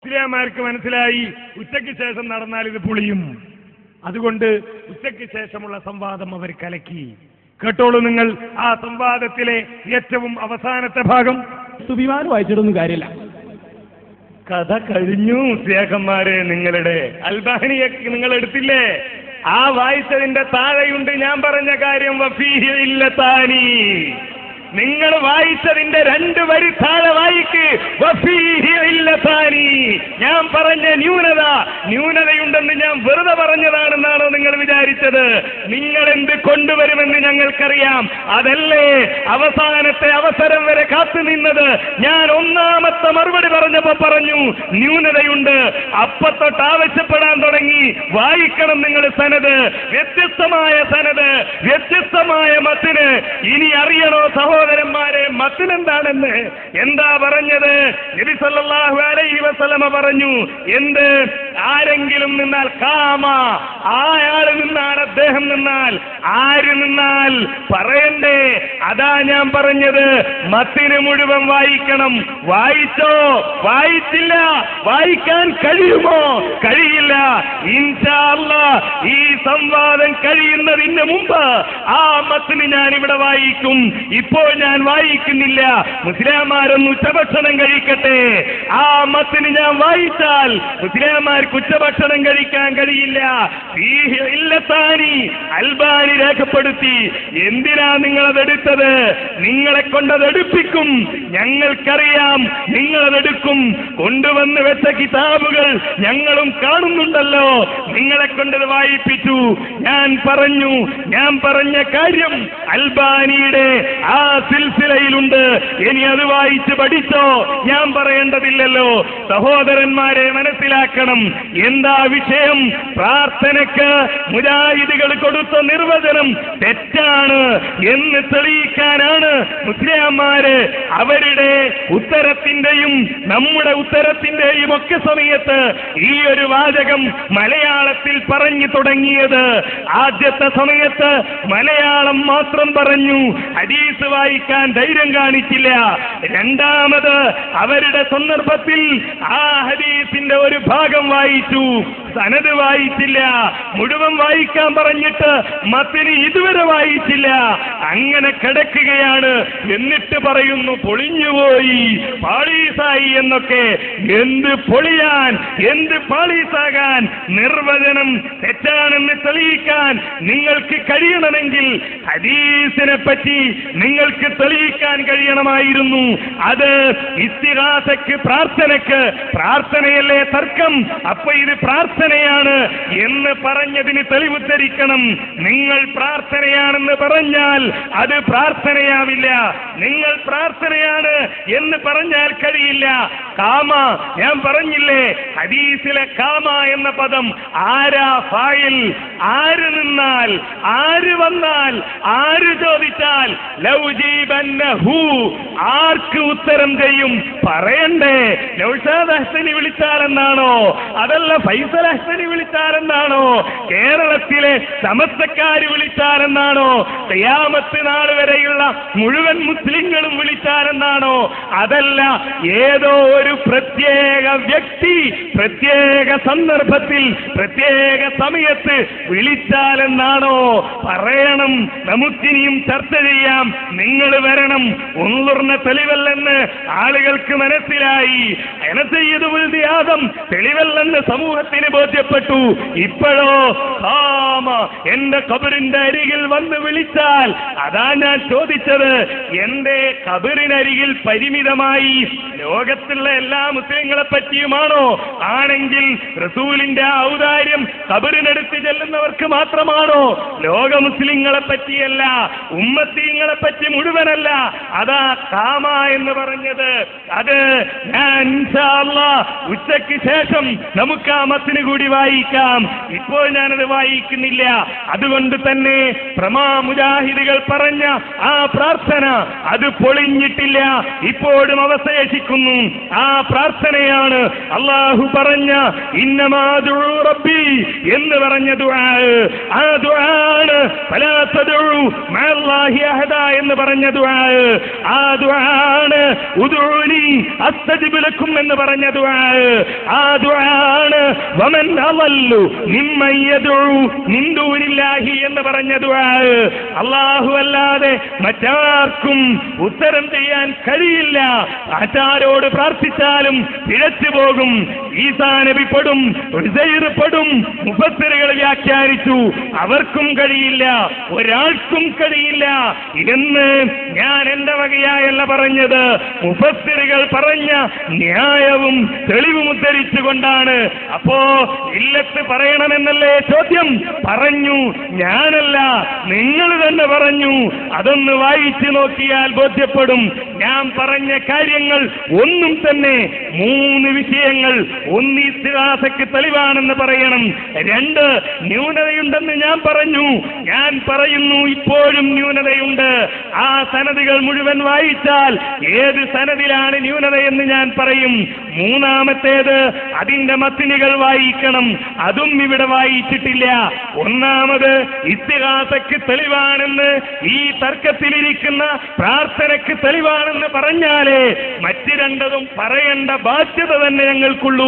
മുസ്ലിംമാർക്ക് മനസ്സിലായി ഉച്ചയ്ക്ക് ശേഷം നടന്നാൽ ഇത് പൊളിയും. അതുകൊണ്ട് ഉച്ചയ്ക്ക് ശേഷമുള്ള സംവാദം അവർ കലക്കി. കേട്ടോളൂ നിങ്ങൾ ആ സംവാദത്തിലെ ഏറ്റവും അവസാനത്തെ ഭാഗം. സുബിമാൻ വായിച്ചിട്ടൊന്നും കാര്യമില്ല. കഥ കഴിഞ്ഞു. സ്നേഹന്മാരെ, നിങ്ങളുടെ അൽബാനിയെ നിങ്ങൾ എടുത്തില്ലേ? ആ വായിച്ചതിന്റെ താഴെയുണ്ട് ഞാൻ പറഞ്ഞ കാര്യം. വഫീഹി ഇല്ലതാനി. നിങ്ങൾ വായിച്ചതിന്റെ 2 വരി താഴെ വായിക്ക്. വഫീഹി ഇല്ലതാനി. ഞാൻ പറഞ്ഞ ന്യൂനതയുണ്ടെന്ന് ഞാൻ വെറുതെ പറഞ്ഞതാണെന്നാണോ നിങ്ങൾ വിചാരിച്ചത്? നിങ്ങൾ എന്ത് കൊണ്ടുവരുമെന്ന് ഞങ്ങൾക്കറിയാം. അതല്ലേ അവസാനത്തെ അവസരം വരെ കാത്തുനിന്നത്. ഞാൻ ഒന്നാമത്തെ മറുപടി പറഞ്ഞപ്പോ പറഞ്ഞു ന്യൂനതയുണ്ട്. അപ്പത്തൊട്ട് ആവശ്യപ്പെടാൻ തുടങ്ങി. വായിക്കണം നിങ്ങൾ സനത്, വ്യത്യസ്തമായ സനത്, വ്യത്യസ്തമായ മത്തിന്. ഇനി അറിയണോ സഹോദരന്മാരെ മത്തിനെന്താണെന്ന്? എന്താ പറഞ്ഞത്? നബി സല്ലല്ലാഹു അലൈഹി വസല്ലമ പറഞ്ഞു, എന്ത്? ആരെങ്കിലും നിന്നാൽ കാമ, ആയാള് നിന്നാൽ, അദ്ദേഹം നിന്നാൽ, ആര് നിന്നാൽ പറയണ്ടേ? അതാ ഞാൻ പറഞ്ഞത്. മത്തിന് മുഴുവൻ വായിക്കണം. വായിച്ചോ? വായിച്ചില്ല. വായിക്കാൻ കഴിയുമോ? കഴിയില്ല. ഇൻഷാ അല്ലാഹ് ഈ സംവാദം കഴിയുന്നതിന് മുമ്പ് ആ മത്തിന് ഞാൻ ഇവിടെ വായിക്കും. ഇപ്പോൾ ഞാൻ വായിക്കുന്നില്ല. മുസ്ലിംമാരൊന്ന് ഉച്ചഭക്ഷണം കഴിക്കട്ടെ. ആ മത്തിന് ഞാൻ വായിച്ചാൽ മുസ്ലിംമാർക്ക് ഉച്ചഭക്ഷണം കഴിക്കാൻ കഴിയില്ല. അൽബാനി രേഖപ്പെടുത്തി. എന്തിനാ നിങ്ങളതെടുത്തത്? നിങ്ങളെ കൊണ്ടതെടുപ്പിക്കും. ഞങ്ങൾക്കറിയാം നിങ്ങളതെടുക്കും. കൊണ്ടുവന്ന് വെച്ച കിതാബുകൾ ഞങ്ങളും കാണുന്നുണ്ടല്ലോ. നിങ്ങളെ കൊണ്ടത് വായിപ്പിച്ചു. ഞാൻ പറഞ്ഞ കാര്യം അൽബാനിയുടെ ആ സിൽസിലയിലുണ്ട്. ഇനി അത് വായിച്ച് പഠിച്ചോ? ഞാൻ പറയേണ്ടതില്ലല്ലോ. സഹോദരന്മാരെ, മനസ്സിലാക്കണം. എന്താ വിഷയം? പ്രാർത്ഥനയ്ക്ക് മുജാഹിദുകൾ കൊടുത്ത നിർവചനം തെറ്റാണ് എന്ന് തെളിയിക്കാനാണ് മുസ്ലിംമാര് അവരുടെ ഉത്തരത്തിന്റെയും നമ്മുടെ ഉത്തരത്തിന്റെയും ഒക്കെ സമയത്ത് ഈ ഒരു വാചകം മലയാളത്തിൽ പറഞ്ഞു തുടങ്ങിയത്. ആദ്യത്തെ സമയത്ത് മലയാളം മാത്രം പറഞ്ഞു, ഹദീസ് വായിക്കാൻ ധൈര്യം കാണിച്ചില്ല. രണ്ടാമത് അവരുടെ സന്ദർഭത്തിൽ ആ ഹദീസിന്റെ ഒരു ഭാഗം വായിച്ചു, സനത് വായിച്ചില്ല. മുഴുവൻ വായിക്കാൻ പറഞ്ഞിട്ട് മത്തിന് ഇതുവരെ വായിച്ചില്ല. അങ്ങനെ കിടക്കുകയാണ്. എന്നിട്ട് പറയുന്നു പൊളിഞ്ഞുപോയി, പാളീസായി എന്നൊക്കെ. എന്ത് പൊളിയാൻ, എന്ത് പാളീസാകാൻ? നിർവചനം തെറ്റാണെന്ന് തെളിയിക്കാൻ നിങ്ങൾക്ക് കഴിയണമെങ്കിൽ ഹദീസിനെ പറ്റി നിങ്ങൾക്ക് തെളിയിക്കാൻ കഴിയണമായിരുന്നു. അത് ഇസ്തിഗാസക്ക്, പ്രാർത്ഥനയല്ലേ തർക്കം? അപ്പൊ ഇത് പ്രാർത്ഥനയാണ് എന്ന് പറഞ്ഞതിന് തെളിവുദ്ധരിക്കണം. നിങ്ങൾ പ്രാർത്ഥനയാണെന്ന് പറഞ്ഞാൽ അത് പ്രാർത്ഥനയാവില്ല. നിങ്ങൾ പ്രാർത്ഥനയാണ് എന്ന് പറഞ്ഞാൽ കഴിയില്ല. കാമ, ഞാൻ പറഞ്ഞില്ലേ, ഹദീസിലെ കാമ എന്ന പദം ആരാ ഫായിൽ? ആര് നിന്നാൽ, ആര് വന്നാൽ, ആര് ചോദിച്ചാൽ ലൗജീബന്നഹു, ആർക്ക് ഉത്തരം ചെയ്യും? പറയണ്ടേ? നൗഷാദ് ഹസനി വിളിച്ചാലെന്നാണോ? അതല്ല ഫൈസൽ ഹസനി വിളിച്ചാലെന്നാണോ? കേരളത്തിലെ സമസ്തക്കാര് വിളിച്ചാലെന്നാണോ? ഖിയാമത്ത് നാൾ വരെയുള്ള മുഴുവൻ മുസ്ലിങ്ങളും വിളിച്ചാലെന്നാണോ? അതല്ല ഏതോ ഒരു പ്രത്യേക വ്യക്തി പ്രത്യേക സന്ദർഭത്തിൽ പ്രത്യേക സമയത്ത് വിളിച്ചാലെന്നാണോ? പറയണം. നമുക്കിനിയും ചർച്ച ചെയ്യാം. നിങ്ങൾ വരണം. ഒന്നുറിന തെളിവല്ലെന്ന് ആളുകൾക്ക് മനസ്സിലായി. ആദം തെളിവല്ലെന്ന് സമൂഹത്തിന് ബോധ്യപ്പെട്ടു. ഇപ്പോഴോ എന്റെ ഖബറിന്റെ അരികിൽ വന്ന് വിളിച്ചാൽ, അതാ ഞാൻ ചോദിച്ചത്, എന്റെ ഖബറിനരികിൽ പരിമിതമായി ലോകത്തുള്ള എല്ലാ മുസ്ലിങ്ങളെ പറ്റിയുമാണോ? ആണെങ്കിൽ റസൂലിന്റെ ഔദാര്യം ഖബറിനടുത്ത് ചെല്ലുന്നവർക്ക് മാത്രമാണോ? ലോക മുസ്ലിങ്ങളെ പറ്റിയല്ല, ഉമ്മത്തീങ്ങളെ പറ്റി മുഴുവനല്ല. അതാ കാമ എന്ന് പറഞ്ഞത്. അത് ഞാൻ ഇൻഷാ അല്ലാഹ് ഉച്ചയ്ക്ക് ശേഷം നമുക്ക് ആ മത്തിന് കൂടി വായിക്കാം. ഇപ്പോൾ ഞാനത് വായിക്കുന്നില്ല. അതുകൊണ്ട് തന്നെ മുജാഹിദുകൾ പറഞ്ഞ ആ പ്രാർത്ഥന അത് പൊളിഞ്ഞിട്ടില്ല, ഇപ്പോഴും അവശേഷിക്കുന്നു. ആ പ്രാർത്ഥനയാണ് അല്ലാഹു പറഞ്ഞ ഇന്നമാ ദുഉ റബ്ബി എന്ന് പറഞ്ഞ ദുആ, ആ ദുആണ് ഫലാ തദഉ മഅല്ലാഹി അഹദ എന്ന് പറഞ്ഞ ദുആ, ആ ദുആണ് ഉദുഉനി അസ്തജിബ് ലക്കും എന്ന് പറഞ്ഞ ദുആ, ആ ദുആണ് വമൻ അളല്ലു മിമ്മൻ യദഉ മിൻ ദൂനില്ലാഹി എന്ന് പറഞ്ഞ ദുആ. അല്ലാഹു അല്ലാതെ മറ്റാർക്കും ഉത്തരം ചെയ്യാൻ കഴിയില്ല. ആറ്റാരോട് പ്രാർത്ഥിച്ചാലും പിഴച്ചു പോകും. ഈസാ നബി പെടും, ഉസൈർ പെടും. മുഫസ്സിറുകൾ വ്യാഖ്യാനിച്ചു, അവർക്കും കഴിയില്ല, ഒരാൾക്കും കഴിയില്ല എന്ന്. ഞാൻ എന്റെ വകയായല്ല പറഞ്ഞത്, മുഫസ്സിറുകൾ പറഞ്ഞ ന്യായവും തെളിവും ഉദ്ധരിച്ചുകൊണ്ടാണ്. അപ്പോ ഇല്ലത്ത് പറയണമെന്നല്ലേ ചോദ്യം? പറഞ്ഞു, ഞാനല്ല, നിങ്ങൾ തന്നെ പറഞ്ഞു. അതൊന്ന് വായിച്ചു നോക്കിയാൽ ബോധ്യപ്പെടും. ഞാൻ പറഞ്ഞ കാര്യങ്ങൾ ഒന്നും തന്നെ 3 വിഷയങ്ങൾ. 1 ഇസ്തിഗാസയ്ക്ക് തെളിവാണെന്ന് പറയണം. 2 ന്യൂനതയുണ്ടെന്ന് ഞാൻ പറഞ്ഞു. ഞാൻ പറയുന്നു ഇപ്പോഴും ന്യൂനതയുണ്ട്. ആ സനദുകൾ മുഴുവൻ വായിച്ചാൽ ഏത് സനദിലാണ് ന്യൂനതയെന്ന് ഞാൻ പറയും. 3-മത്തേത് അതിന്റെ മത്തിനുകൾ വായിക്കണം. അതും ഇവിടെ വായിച്ചിട്ടില്ല. 1-മത് ഇസ്തിഗാസയ്ക്ക് തെളിവാണെന്ന്, ഈ തർക്കത്തിലിരിക്കുന്ന പ്രാർത്ഥനയ്ക്ക് തെളിവാണെന്ന് പറഞ്ഞാലേ മറ്റ് 2 പറയേണ്ട ബാധ്യത തന്നെ ഞങ്ങൾക്കുള്ളൂ.